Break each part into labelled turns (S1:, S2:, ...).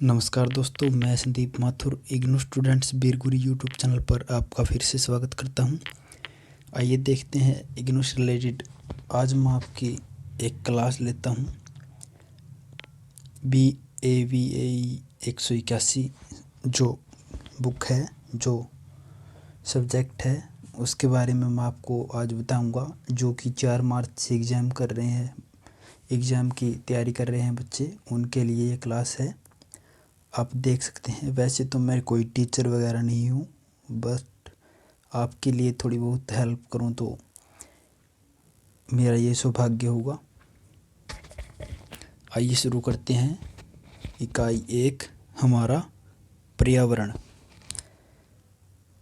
S1: नमस्कार दोस्तों, मैं संदीप माथुर इग्नू स्टूडेंट्स बीरगुरी यूट्यूब चैनल पर आपका फिर से स्वागत करता हूं। आइए देखते हैं इग्नू से रिलेटेड। आज मैं आपकी एक क्लास लेता हूं। BAVAE 181 जो बुक है, जो सब्जेक्ट है, उसके बारे में मैं आपको आज बताऊंगा। जो कि 4 मार्च से एग्ज़ाम की तैयारी कर रहे हैं बच्चे, उनके लिए ये क्लास है। आप देख सकते हैं। वैसे तो मैं कोई टीचर वगैरह नहीं हूँ, बस आपके लिए थोड़ी बहुत हेल्प करूँ तो मेरा ये सौभाग्य होगा। आइए शुरू करते हैं। इकाई 1, हमारा पर्यावरण।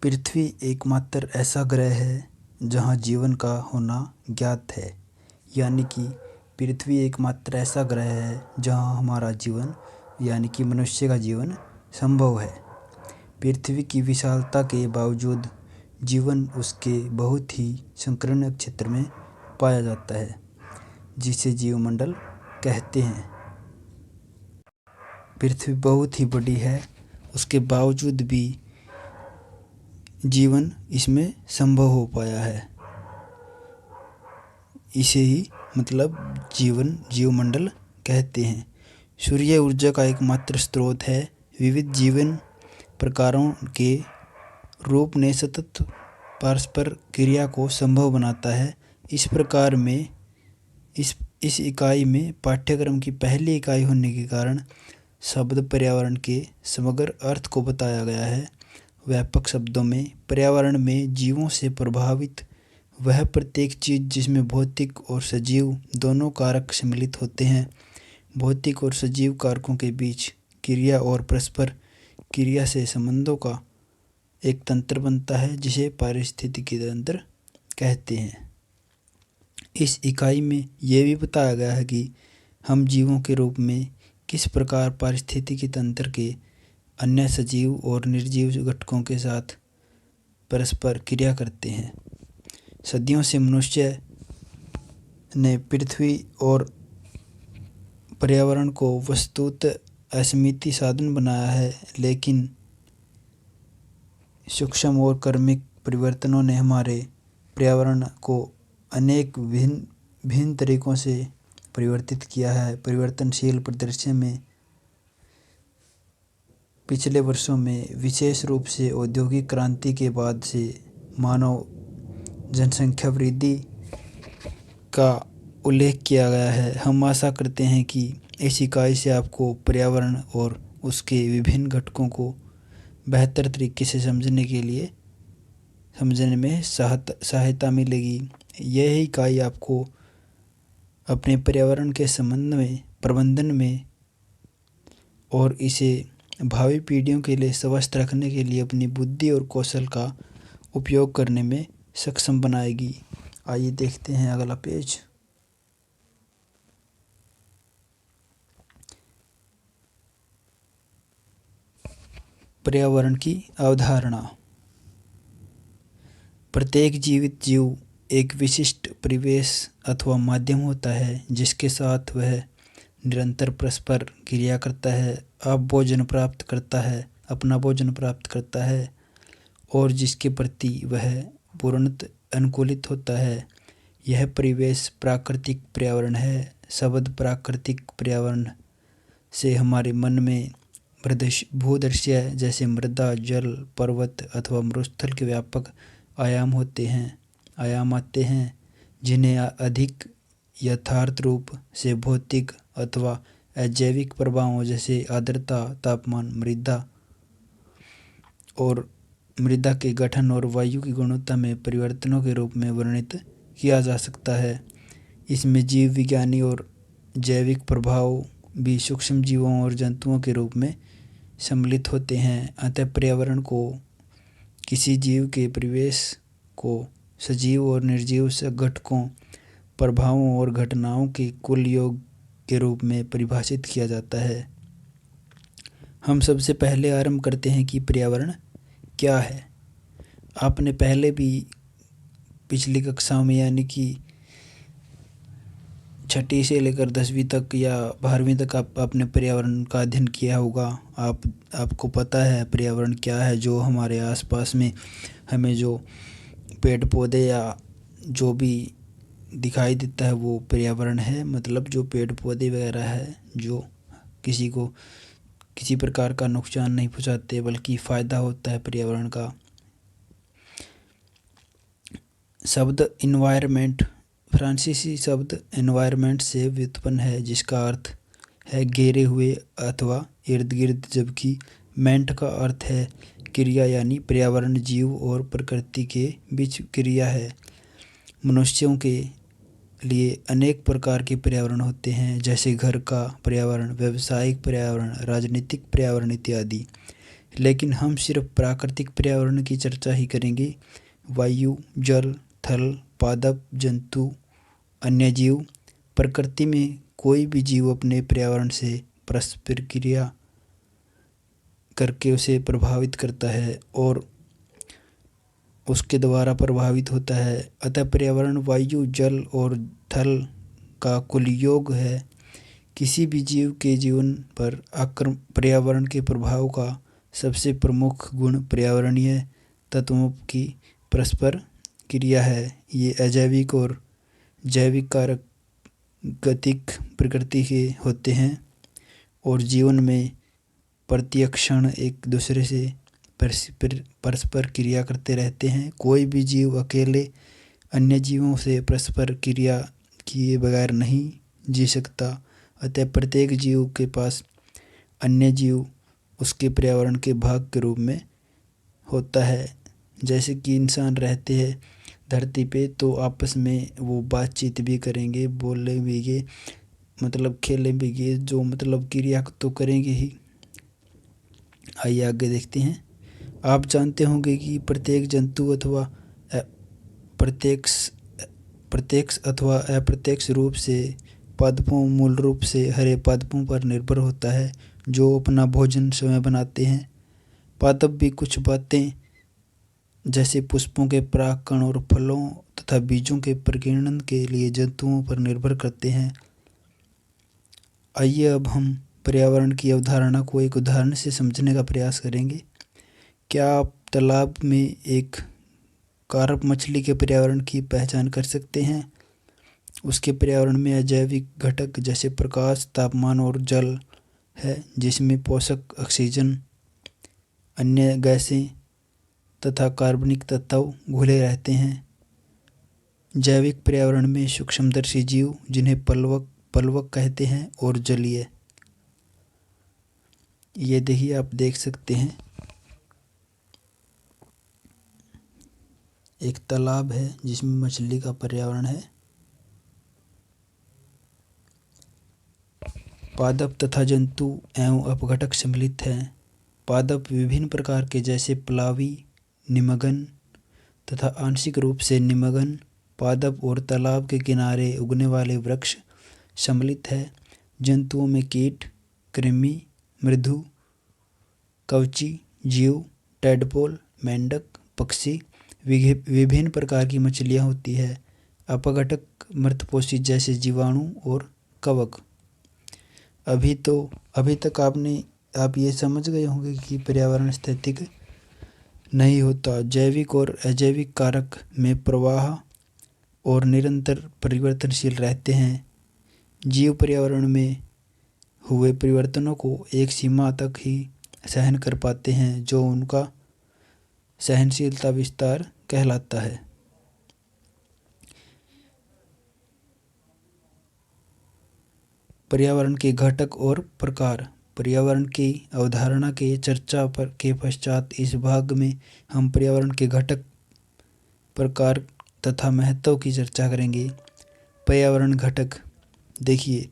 S1: पृथ्वी एकमात्र ऐसा ग्रह है जहाँ जीवन का होना ज्ञात है। यानी कि पृथ्वी एकमात्र ऐसा ग्रह है जहाँ हमारा जीवन यानी कि मनुष्य का जीवन संभव है। पृथ्वी की विशालता के बावजूद जीवन उसके बहुत ही संकीर्ण क्षेत्र में पाया जाता है, जिसे जीवमंडल कहते हैं। पृथ्वी बहुत ही बड़ी है, उसके बावजूद भी जीवन इसमें संभव हो पाया है। इसे ही मतलब जीवमंडल कहते हैं। सूर्य ऊर्जा का एकमात्र स्रोत है। विविध जीवन प्रकारों के रूप ने सतत परस्पर क्रिया को संभव बनाता है। इस प्रकार में इस इकाई में पाठ्यक्रम की पहली इकाई होने के कारण शब्द पर्यावरण के समग्र अर्थ को बताया गया है। व्यापक शब्दों में पर्यावरण में जीवों से प्रभावित वह प्रत्येक चीज़ जिसमें भौतिक और सजीव दोनों कारक सम्मिलित होते हैं। भौतिक और सजीव कारकों के बीच क्रिया और परस्पर क्रिया से संबंधों का एक तंत्र बनता है, जिसे पारिस्थितिकी तंत्र कहते हैं। इस इकाई में यह भी बताया गया है कि हम जीवों के रूप में किस प्रकार पारिस्थितिकी तंत्र के अन्य सजीव और निर्जीव घटकों के साथ परस्पर क्रिया करते हैं। सदियों से मनुष्य ने पृथ्वी और पर्यावरण को वस्तुतः असीमित साधन बनाया है, लेकिन सूक्ष्म और क्रमिक परिवर्तनों ने हमारे पर्यावरण को अनेक भिन्न तरीकों से परिवर्तित किया है। परिवर्तनशील परिदृश्य में पिछले वर्षों में विशेष रूप से औद्योगिक क्रांति के बाद से मानव जनसंख्या वृद्धि का उल्लेख किया गया है। हम आशा करते हैं कि इस इकाई से आपको पर्यावरण और उसके विभिन्न घटकों को बेहतर तरीके से समझने में सहायता मिलेगी। यह इकाई आपको अपने पर्यावरण के प्रबंधन में और इसे भावी पीढ़ियों के लिए स्वस्थ रखने के लिए अपनी बुद्धि और कौशल का उपयोग करने में सक्षम बनाएगी। आइए देखते हैं अगला पेज। पर्यावरण की अवधारणा। प्रत्येक जीवित जीव एक विशिष्ट परिवेश अथवा माध्यम होता है जिसके साथ वह निरंतर परस्पर क्रिया करता है, अपना भोजन प्राप्त करता है और जिसके प्रति वह पूर्णतः अनुकूलित होता है। यह परिवेश प्राकृतिक पर्यावरण है। शब्द प्राकृतिक पर्यावरण से हमारे मन में भूदृश्य जैसे मृदा, जल, पर्वत अथवा मरुस्थल के व्यापक आयाम आते हैं, जिन्हें अधिक यथार्थ रूप से भौतिक अथवा अजैविक प्रभावों जैसे आर्द्रता, तापमान, मृदा के गठन और वायु की गुणवत्ता में परिवर्तनों के रूप में वर्णित किया जा सकता है। इसमें जीव विज्ञानी और जैविक प्रभाव भी सूक्ष्म जीवों और जंतुओं के रूप में सम्मिलित होते हैं। अतः पर्यावरण को किसी जीव के परिवेश को सजीव और निर्जीव घटकों, प्रभावों और घटनाओं के कुल योग के रूप में परिभाषित किया जाता है। हम सबसे पहले आरंभ करते हैं कि पर्यावरण क्या है। आपने पहले भी पिछली कक्षाओं में यानी कि छठी से लेकर 10वीं तक या 12वीं तक आप आपने पर्यावरण का अध्ययन किया होगा। आपको पता है पर्यावरण क्या है। जो हमारे आसपास में हमें जो पेड़ पौधे या जो भी दिखाई देता है वो पर्यावरण है। मतलब जो पेड़ पौधे वगैरह है जो किसी को किसी प्रकार का नुकसान नहीं पहुंचाते बल्कि फ़ायदा होता है पर्यावरण का। शब्द इन्वायरमेंट फ्रांसीसी शब्द एनवायरनमेंट से व्युत्पन्न है जिसका अर्थ है घेरे हुए अथवा इर्द गिर्द, जबकि मेंट का अर्थ है क्रिया, यानी पर्यावरण जीव और प्रकृति के बीच क्रिया है। मनुष्यों के लिए अनेक प्रकार के पर्यावरण होते हैं, जैसे घर का पर्यावरण, व्यावसायिक पर्यावरण, राजनीतिक पर्यावरण इत्यादि। लेकिन हम सिर्फ प्राकृतिक पर्यावरण की चर्चा ही करेंगे। वायु, जल, थल, पादप, जंतु, अन्य जीव। प्रकृति में कोई भी जीव अपने पर्यावरण से परस्पर क्रिया करके उसे प्रभावित करता है और उसके द्वारा प्रभावित होता है। अतः पर्यावरण वायु, जल और थल का कुल योग है। किसी भी जीव के जीवन पर पर्यावरण के प्रभाव का सबसे प्रमुख गुण पर्यावरणीय तत्वों की परस्पर क्रिया है। ये अजैविक और जैविक कारक गतिक प्रकृति के होते हैं और जीवन में प्रत्यक्षण एक दूसरे से परस्पर क्रिया करते रहते हैं। कोई भी जीव अकेले अन्य जीवों से परस्पर क्रिया किए बगैर नहीं जी सकता। अतः प्रत्येक जीव के पास अन्य जीव उसके पर्यावरण के भाग के रूप में होता है। जैसे कि इंसान रहते हैं धरती पे तो आपस में वो बातचीत भी करेंगे, बोलेंगे, मतलब खेलेंगे, जो मतलब क्रिया तो करेंगे ही। आइए आगे देखते हैं। आप जानते होंगे कि प्रत्येक जंतु अथवा प्रत्यक्ष अथवा अप्रत्यक्ष रूप से पादपों मूल रूप से हरे पादपों पर निर्भर होता है जो अपना भोजन स्वयं बनाते हैं। पादप भी कुछ बातें जैसे पुष्पों के परागकण और फलों तथा बीजों के प्रकीर्णन के लिए जंतुओं पर निर्भर करते हैं। आइए अब हम पर्यावरण की अवधारणा को एक उदाहरण से समझने का प्रयास करेंगे। क्या आप तालाब में एक कार्प मछली के पर्यावरण की पहचान कर सकते हैं? उसके पर्यावरण में अजैविक घटक जैसे प्रकाश, तापमान और जल है, जिसमें पोषक ऑक्सीजन, अन्य गैसें तथा कार्बनिक तत्व घुले रहते हैं। जैविक पर्यावरण में सूक्ष्मदर्शी जीव जिन्हें पलवक कहते हैं और जलीय। ये देखिए, आप देख सकते हैं एक तालाब है जिसमें मछली का पर्यावरण है। पादप तथा जंतु एवं अपघटक सम्मिलित हैं। पादप विभिन्न प्रकार के जैसे प्लावी, निमग्न तथा आंशिक रूप से निमग्न पादप और तालाब के किनारे उगने वाले वृक्ष सम्मिलित है। जंतुओं में कीट, कृमि, मृदु, कवची जीव, टैडपोल, मेंढक, पक्षी, विभिन्न प्रकार की मछलियाँ होती है। अपघटक मृतपोषी जैसे जीवाणु और कवक। अभी तक आप ये समझ गए होंगे कि पर्यावरण स्थैतिक नहीं होता। जैविक और अजैविक कारक में प्रवाह और निरंतर परिवर्तनशील रहते हैं। जीव पर्यावरण में हुए परिवर्तनों को एक सीमा तक ही सहन कर पाते हैं, जो उनका सहनशीलता विस्तार कहलाता है। पर्यावरण के घटक और प्रकार। पर्यावरण की अवधारणा के चर्चा के पश्चात इस भाग में हम पर्यावरण के घटक, प्रकार तथा महत्व की चर्चा करेंगे। पर्यावरण घटक। देखिए,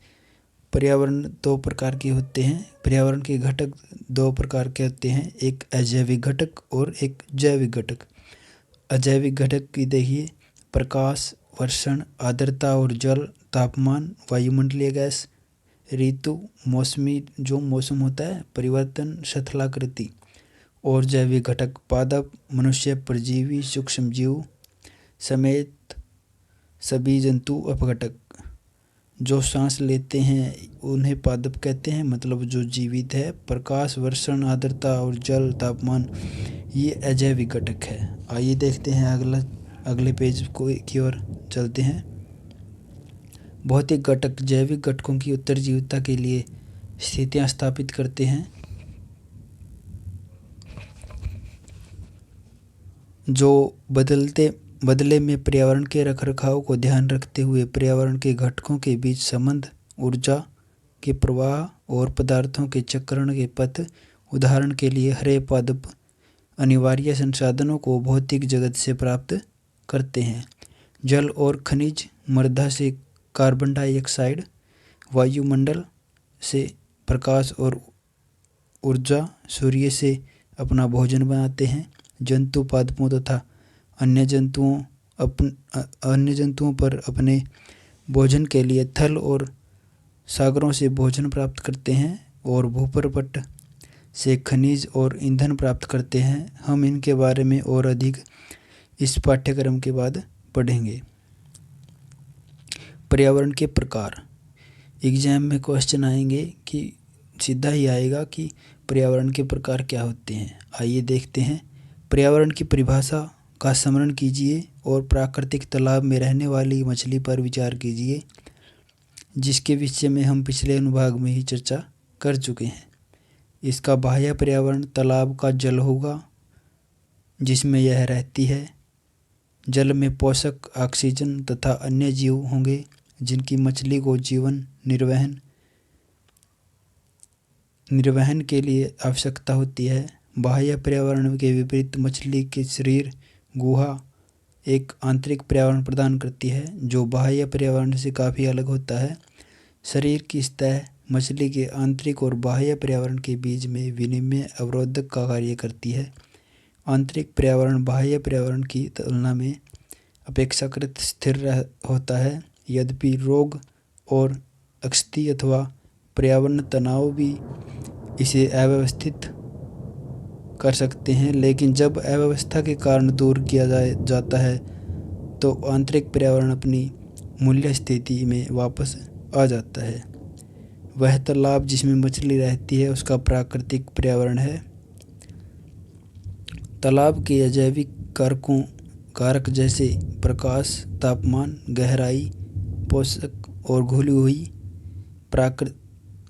S1: पर्यावरण दो प्रकार के होते हैं। पर्यावरण के घटक दो प्रकार के होते हैं, एक अजैविक घटक और एक जैविक घटक। अजैविक घटक की देखिए, प्रकाश, वर्षण, आर्द्रता और जल, तापमान, वायुमंडलीय गैस, ऋतु, मौसमी जो मौसम होता है, परिवर्तन, स्थलाकृति। और जैविक घटक पादप, मनुष्य, परजीवी, सूक्ष्म जीव समेत सभी जंतु, अपघटक। जो सांस लेते हैं उन्हें पादप कहते हैं, मतलब जो जीवित है। प्रकाश, वर्षण, आर्द्रता और जल, तापमान ये अजैविक घटक है। आइए देखते हैं अगले पेज की ओर चलते हैं। भौतिक घटक जैविक घटकों की उत्तरजीविता के लिए स्थितियां स्थापित करते हैं, जो बदले में पर्यावरण के रखरखाव को ध्यान रखते हुए पर्यावरण के घटकों के बीच संबंध, ऊर्जा के प्रवाह और पदार्थों के चक्रण के पथ। उदाहरण के लिए हरे पादप अनिवार्य संसाधनों को भौतिक जगत से प्राप्त करते हैं। जल और खनिज मृदा से कार्बन डाइऑक्साइड, वायुमंडल से प्रकाश और ऊर्जा, सूर्य से अपना भोजन बनाते हैं। जंतु पादपों तथा अन्य जंतुओं पर अपने भोजन के लिए थल और सागरों से भोजन प्राप्त करते हैं और भूपर्वत से खनिज और ईंधन प्राप्त करते हैं। हम इनके बारे में और अधिक इस पाठ्यक्रम के बाद पढ़ेंगे। पर्यावरण के प्रकार। एग्जाम में क्वेश्चन आएंगे कि सीधा ही आएगा कि पर्यावरण के प्रकार क्या होते हैं। आइए देखते हैं। पर्यावरण की परिभाषा का स्मरण कीजिए और प्राकृतिक तालाब में रहने वाली मछली पर विचार कीजिए, जिसके विषय में हम पिछले अनुभाग में ही चर्चा कर चुके हैं। इसका बाह्य पर्यावरण तालाब का जल होगा जिसमें यह रहती है। जल में पोषक, ऑक्सीजन तथा अन्य जीव होंगे जिनकी मछली को जीवन निर्वहन के लिए आवश्यकता होती है। बाह्य पर्यावरण के विपरीत मछली के शरीर गुहा एक आंतरिक पर्यावरण प्रदान करती है, जो बाह्य पर्यावरण से काफ़ी अलग होता है। शरीर की सतह मछली के आंतरिक और बाह्य पर्यावरण के बीच में विनिमय अवरोधक का कार्य करती है। आंतरिक पर्यावरण बाह्य पर्यावरण की तुलना में अपेक्षाकृत स्थिर होता है। यद्यपि रोग और अक्षति अथवा पर्यावरण तनाव भी इसे अव्यवस्थित कर सकते हैं, लेकिन जब अव्यवस्था के कारण दूर किया जाता है तो आंतरिक पर्यावरण अपनी मूल्य स्थिति में वापस आ जाता है। वह तालाब जिसमें मछली रहती है उसका प्राकृतिक पर्यावरण है। तालाब के अजैविक कारक जैसे प्रकाश, तापमान, गहराई, पोषक और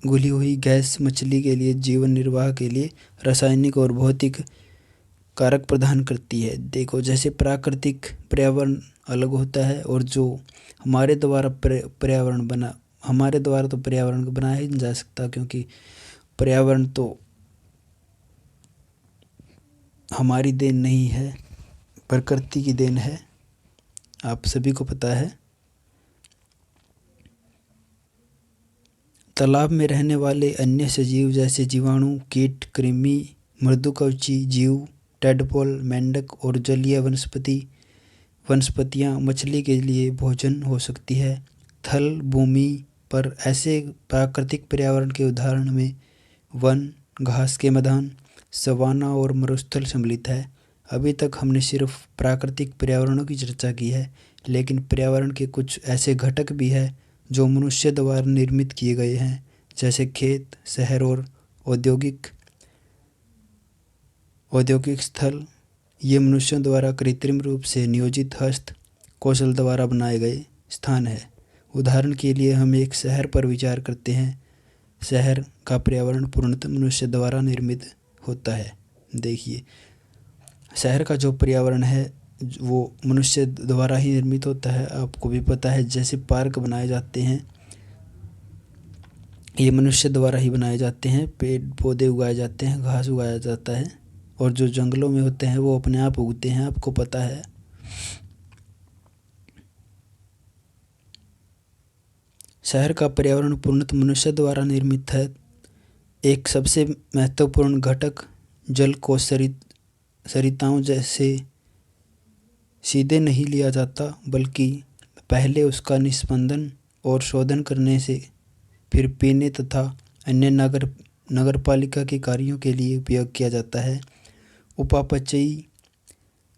S1: घुली हुई गैस मछली के लिए जीवन निर्वाह के लिए रासायनिक और भौतिक कारक प्रदान करती है। देखो, जैसे प्राकृतिक पर्यावरण अलग होता है और जो हमारे द्वारा तो पर्यावरण बनाया ही नहीं जा सकता, क्योंकि पर्यावरण तो हमारी देन नहीं है, प्रकृति की देन है, आप सभी को पता है। तालाब में रहने वाले अन्य सजीव जैसे जीवाणु, कीट, कृमि, मृदुकवची जीव, टैडपोल, मेंढक और जलीय वनस्पतियां मछली के लिए भोजन हो सकती है। थल भूमि पर ऐसे प्राकृतिक पर्यावरण के उदाहरण में वन, घास के मैदान, सवाना और मरुस्थल सम्मिलित है। अभी तक हमने सिर्फ प्राकृतिक पर्यावरणों की चर्चा की है, लेकिन पर्यावरण के कुछ ऐसे घटक भी हैं जो मनुष्य द्वारा निर्मित किए गए हैं, जैसे खेत, शहर और औद्योगिक स्थल। ये मनुष्यों द्वारा कृत्रिम रूप से नियोजित हस्त कौशल द्वारा बनाए गए स्थान है। उदाहरण के लिए हम एक शहर पर विचार करते हैं। शहर का पर्यावरण पूर्णतः मनुष्य द्वारा निर्मित होता है। देखिए, शहर का जो पर्यावरण है वो मनुष्य द्वारा ही निर्मित होता है। आपको भी पता है, जैसे पार्क बनाए जाते हैं ये मनुष्य द्वारा ही बनाए जाते हैं। पेड़ पौधे उगाए जाते हैं, घास उगाया जाता है, और जो जंगलों में होते हैं वो अपने आप उगते हैं, आपको पता है। शहर का पर्यावरण पूर्णतः मनुष्य द्वारा निर्मित है। एक सबसे महत्वपूर्ण घटक जल को सरिताओं जैसे सीधे नहीं लिया जाता, बल्कि पहले उसका निस्पंदन और शोधन करने से फिर पीने तथा अन्य नगरपालिका के कार्यों के लिए उपयोग किया जाता है। उपापचयी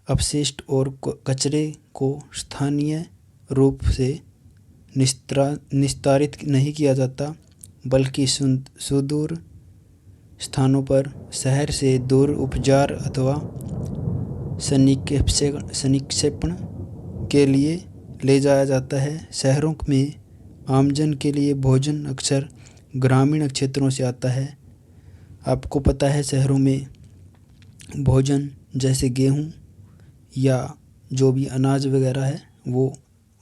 S1: अपशिष्ट और कचरे को स्थानीय रूप से निस्तारित नहीं किया जाता, बल्कि सुदूर स्थानों पर शहर से दूर उपचार अथवा संक्षेपण के लिए ले जाया जाता है। शहरों में आमजन के लिए भोजन अक्सर ग्रामीण क्षेत्रों से आता है। आपको पता है शहरों में भोजन जैसे गेहूँ या जो भी अनाज वगैरह है वो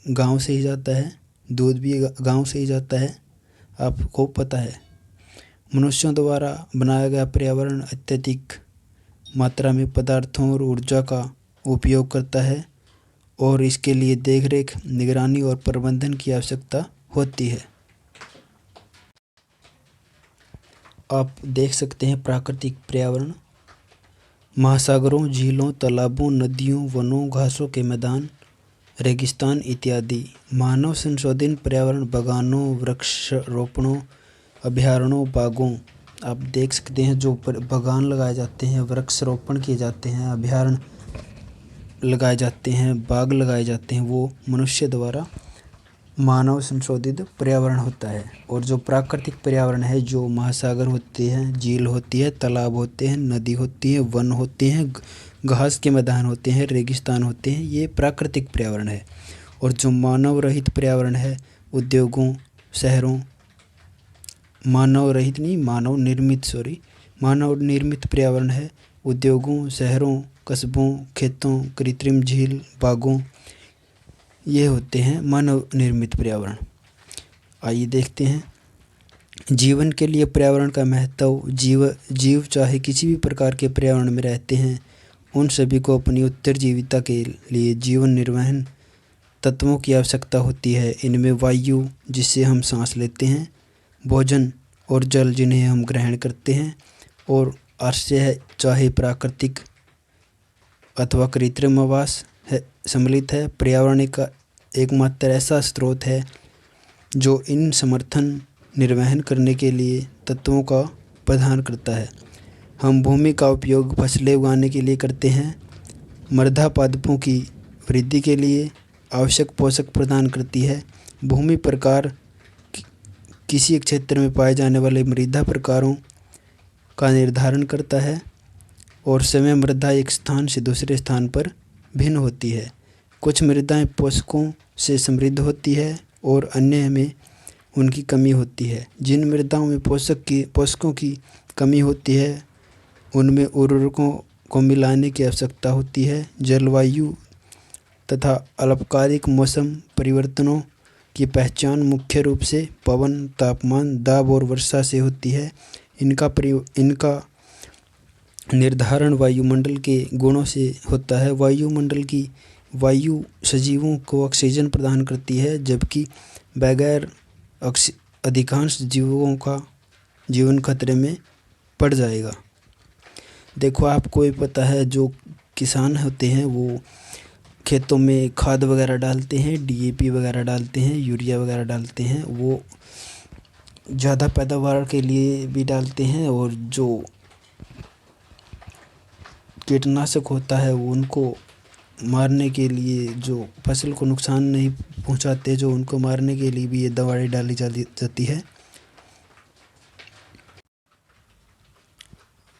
S1: गांव से ही जाता है, दूध भी गांव से ही जाता है, आपको पता है। मनुष्यों द्वारा बनाया गया पर्यावरण अत्यधिक मात्रा में पदार्थों और ऊर्जा का उपयोग करता है और इसके लिए देखरेख, निगरानी और प्रबंधन की आवश्यकता होती है। आप देख सकते हैं प्राकृतिक पर्यावरण, महासागरों, झीलों, तालाबों, नदियों, वनों, घासों के मैदान, रेगिस्तान इत्यादि। मानव संशोधित पर्यावरण बागानों, वृक्षारोपणों, अभयारण्यों, बागों। आप देख सकते हैं जो बागान लगाए जाते हैं, वृक्षारोपण किए जाते हैं, अभयारण्य लगाए जाते हैं, बाग लगाए जाते हैं, वो मनुष्य द्वारा मानव संशोधित पर्यावरण होता है। और जो प्राकृतिक पर्यावरण है, जो महासागर होते हैं, झील होती है, तालाब होते हैं, नदी होती है, वन होते हैं, घास के मैदान होते हैं, रेगिस्तान होते हैं, ये प्राकृतिक पर्यावरण है। और जो मानव रहित पर्यावरण है, उद्योगों, शहरों, मानव निर्मित पर्यावरण है, उद्योगों, शहरों, कस्बों, खेतों, कृत्रिम झील, बागों, ये होते हैं मानव निर्मित पर्यावरण। आइए देखते हैं जीवन के लिए पर्यावरण का महत्व। जीव चाहे किसी भी प्रकार के पर्यावरण में रहते हैं, उन सभी को अपनी उत्तरजीविता के लिए जीवन निर्वहन तत्वों की आवश्यकता होती है। इनमें वायु, जिससे हम सांस लेते हैं, भोजन और जल, जिन्हें हम ग्रहण करते हैं, और आश्रय, चाहे प्राकृतिक अथवा कृत्रिम आवास है, सम्मिलित है। पर्यावरण का एकमात्र ऐसा स्रोत है जो इन समर्थन निर्वहन करने के लिए तत्वों का प्रदान करता है। हम भूमि का उपयोग फसलें उगाने के लिए करते हैं। मृदा पादपों की वृद्धि के लिए आवश्यक पोषक प्रदान करती है। भूमि प्रकार किसी क्षेत्र में पाए जाने वाले मृदा प्रकारों का निर्धारण करता है, और समय मृदा एक स्थान से दूसरे स्थान पर भिन्न होती है। कुछ मृदाएं पोषकों से समृद्ध होती है और अन्य में उनकी कमी होती है। जिन मृदाओं में पोषकों की कमी होती है, उनमें उर्वरकों को मिलाने की आवश्यकता होती है। जलवायु तथा अल्पकालिक मौसम परिवर्तनों की पहचान मुख्य रूप से पवन, तापमान, दाब और वर्षा से होती है। इनका निर्धारण वायुमंडल के गुणों से होता है। वायुमंडल की वायु सजीवों को ऑक्सीजन प्रदान करती है, जबकि बगैर अधिकांश जीवों का जीवन खतरे में पड़ जाएगा। देखो, आपको भी पता है जो किसान होते हैं वो खेतों में खाद वगैरह डालते हैं, DAP वगैरह डालते हैं, यूरिया वगैरह डालते हैं। वो ज़्यादा पैदावार के लिए भी डालते हैं, और जो कीटनाशक होता है वो उनको मारने के लिए, जो फसल को नुकसान नहीं पहुंचाते, जो उनको मारने के लिए भी ये दवाई डाली जाती है।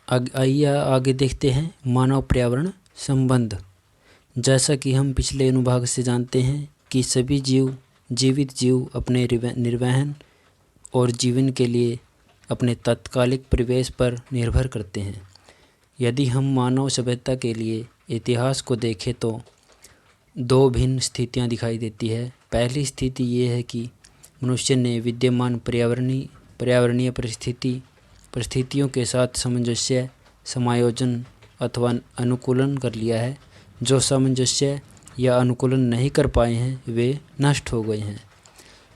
S2: आइए आगे देखते हैं मानव पर्यावरण संबंध। जैसा कि हम पिछले अनुभाग से जानते हैं कि सभी जीवित जीव अपने निर्वहन और जीवन के लिए अपने तात्कालिक परिवेश पर निर्भर करते हैं। यदि हम मानव सभ्यता के लिए इतिहास को देखें तो दो भिन्न स्थितियां दिखाई देती है। पहली स्थिति ये है कि मनुष्य ने विद्यमान पर्यावरणीय परिस्थितियों के साथ सामंजस्य, समायोजन अथवा अनुकूलन कर लिया है। जो सामंजस्य या अनुकूलन नहीं कर पाए हैं वे नष्ट हो गए हैं।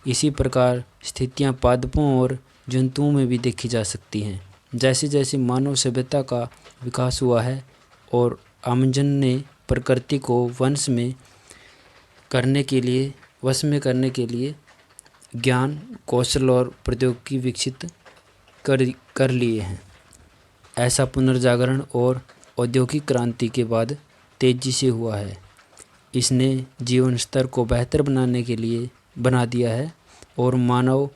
S2: इसी प्रकार स्थितियां पादपों और जंतुओं में भी देखी जा सकती हैं। जैसे जैसे मानव सभ्यता का विकास हुआ है और आमजन ने प्रकृति को वश में करने के लिए ज्ञान, कौशल और प्रौद्योगिकी विकसित कर लिए हैं। ऐसा पुनर्जागरण और औद्योगिक क्रांति के बाद तेजी से हुआ है। इसने जीवन स्तर को बेहतर बनाने के लिए बना दिया है और मानव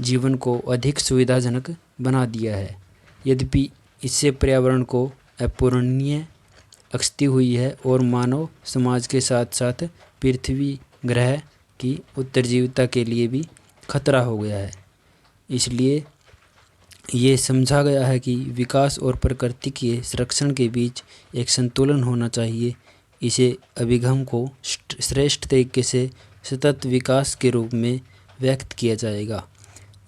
S2: जीवन को अधिक सुविधाजनक बना दिया है। यद्यपि इससे पर्यावरण को अपूरणीय क्षति हुई है और मानव समाज के साथ साथ पृथ्वी ग्रह की उत्तरजीविता के लिए भी खतरा हो गया है। इसलिए ये समझा गया है कि विकास और प्रकृति के संरक्षण के बीच एक संतुलन होना चाहिए। इसे अभिगम को श्रेष्ठ तरीके से सतत विकास के रूप में व्यक्त किया जाएगा,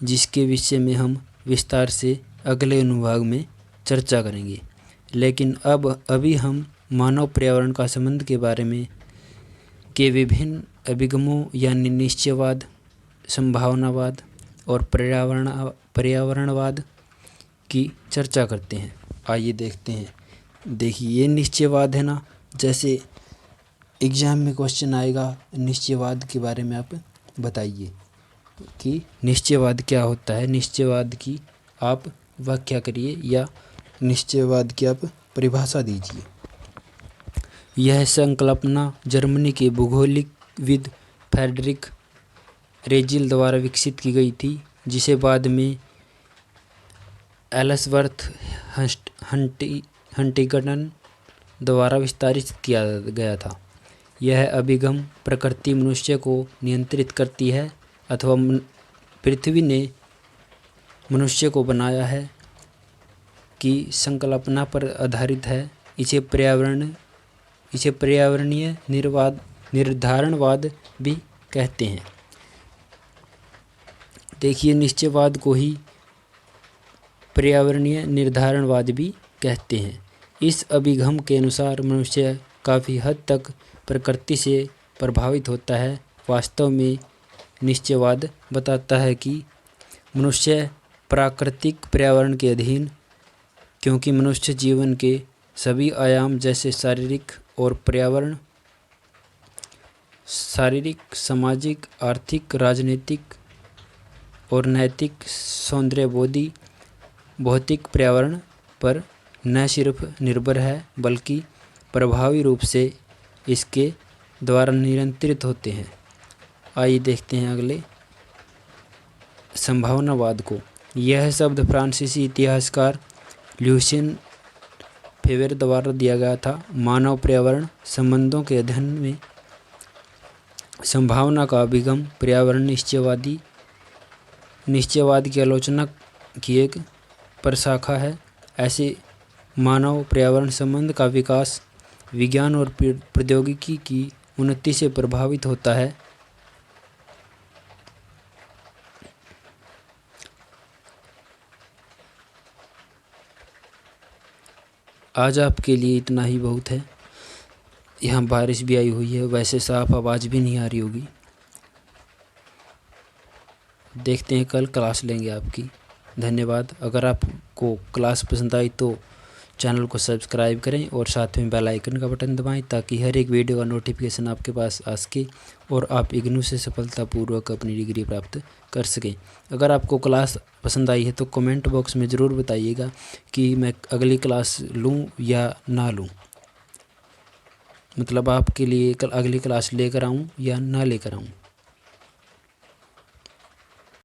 S2: जिसके विषय में हम विस्तार से अगले अनुभाग में चर्चा करेंगे। लेकिन अभी हम मानव पर्यावरण का संबंध के बारे में के विभिन्न अभिगमों यानी निश्चयवाद, संभावनावाद और पर्यावरणवाद की चर्चा करते हैं। आइए देखते हैं। देखिए, ये निश्चयवाद है ना, जैसे एग्जाम में क्वेश्चन आएगा निश्चयवाद के बारे में, आप बताइए कि निश्चयवाद क्या होता है। निश्चयवाद की आप व्याख्या करिए या निश्चयवाद की आप परिभाषा दीजिए। यह संकल्पना जर्मनी के भूगोलिकविद फ्रेडरिक रेजिल द्वारा विकसित की गई थी, जिसे बाद में एल्सवर्थ हंटिंगटन द्वारा विस्तारित किया गया था। यह अभिगम प्रकृति मनुष्य को नियंत्रित करती है अथवा पृथ्वी ने मनुष्य को बनाया है की संकल्पना पर आधारित है। इसे पर्यावरणीय निर्धारणवाद भी कहते हैं। देखिए, निश्चयवाद को ही पर्यावरणीय निर्धारणवाद भी कहते हैं। इस अभिगम के अनुसार मनुष्य काफ़ी हद तक प्रकृति से प्रभावित होता है। वास्तव में निश्चयवाद बताता है कि मनुष्य प्राकृतिक पर्यावरण के अधीन, क्योंकि मनुष्य जीवन के सभी आयाम जैसे शारीरिक, सामाजिक, आर्थिक, राजनीतिक और नैतिक, सौंदर्यबोधी, भौतिक पर्यावरण पर न सिर्फ निर्भर है बल्कि प्रभावी रूप से इसके द्वारा नियंत्रित होते हैं। आइए देखते हैं अगले संभावनावाद को। यह शब्द फ्रांसीसी इतिहासकार ल्यूसियन फेवर द्वारा दिया गया था। मानव पर्यावरण संबंधों के अध्ययन में संभावना का अभिगम पर्यावरण निश्चयवाद की आलोचना की एक प्रशाखा है। ऐसे मानव पर्यावरण संबंध का विकास विज्ञान और प्रौद्योगिकी की उन्नति से प्रभावित होता है। आज आपके लिए इतना ही बहुत है। यहाँ बारिश भी आई हुई है, वैसे साफ आवाज़ भी नहीं आ रही होगी। देखते हैं, कल क्लास लेंगे आपकी। धन्यवाद। अगर आपको क्लास पसंद आई तो चैनल को सब्सक्राइब करें और साथ में बेल आइकन का बटन दबाएं ताकि हर एक वीडियो का नोटिफिकेशन आपके पास आ सके और आप इग्नू से सफलतापूर्वक अपनी डिग्री प्राप्त कर सकें। अगर आपको क्लास पसंद आई है तो कमेंट बॉक्स में ज़रूर बताइएगा कि मैं अगली क्लास लूं या ना लूं, मतलब आपके लिए अगली क्लास लेकर आऊं या ना लेकर आऊं।